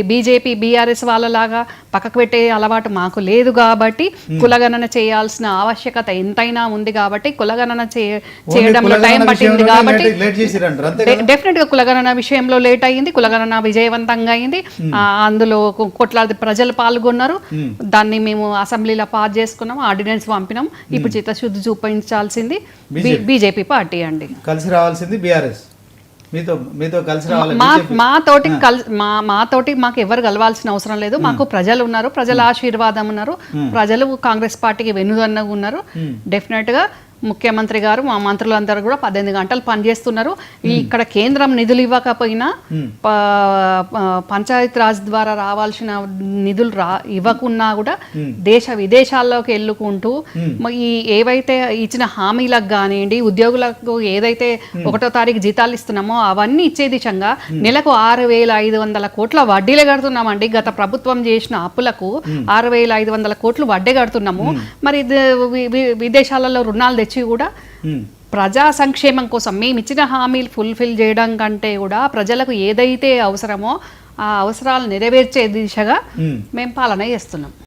BJP BRS వాళ్ళలాగా పక్కకు పెట్టే అలవాటు మాకు లేదు కాబట్టి కులగణన చేయాల్సిన ఆవశ్యకత ఎంతైనా ఉంది కాబట్టి కులగణన చేయడంలో టైం పట్టింది కాబట్టి డెఫినెట్ గా కులగణన విషయంలో లేట్ అయ్యింది. కులగణన విజయవంతంగా అయింది. అందులో కోట్లాది ప్రజలు పాల్గొన్నారు. దాన్ని మేము అసెంబ్లీలో పాస్ చేసుకున్నాం, ఆర్డినెన్స్ పంపినాం. ఇప్పుడు చిత్తశుద్ధి చూపించాల్సింది బీజేపీ పార్టీ అండి. కలిసి రావాల్సింది బీఆర్ఎస్. మీతో కలిసి మాతోటి మాకు ఎవరు కలవాల్సిన అవసరం లేదు. మాకు ప్రజలు ఉన్నారు, ప్రజల ఆశీర్వాదం ఉన్నారు, ప్రజలు కాంగ్రెస్ పార్టీకి వెన్నుదన్నగా ఉన్నారు. డెఫినెట్ గా ముఖ్యమంత్రి గారు మా మంత్రులందరూ కూడా 18 గంటలు పనిచేస్తున్నారు. ఇక్కడ కేంద్రం నిధులు ఇవ్వకపోయినా పంచాయత్ రాజ్ ద్వారా రావాల్సిన నిధులు ఇవ్వకున్నా కూడా దేశ విదేశాల్లోకి వెళ్ళుకుంటూ ఈ ఏవైతే ఇచ్చిన హామీలకు కానివ్వండి, ఉద్యోగులకు ఏదైతే 1వ తారీఖు జీతాలు ఇస్తున్నామో అవన్నీ ఇచ్చే దిశంగా నెలకు 6,500 కోట్ల వడ్డీలు కడుతున్నామండి. గత ప్రభుత్వం చేసిన అప్పులకు 6,500 కోట్లు వడ్డీ కడుతున్నాము. మరి విదేశాలలో రుణాలు తెచ్చి కూడా ప్రజా సంక్షేమం కోసం మేము ఇచ్చిన హామీలు ఫుల్ఫిల్ చేయడం కంటే కూడా ప్రజలకు ఏదైతే అవసరమో ఆ అవసరాలు నెరవేర్చే దిశగా మేము పాలన చేస్తున్నాం.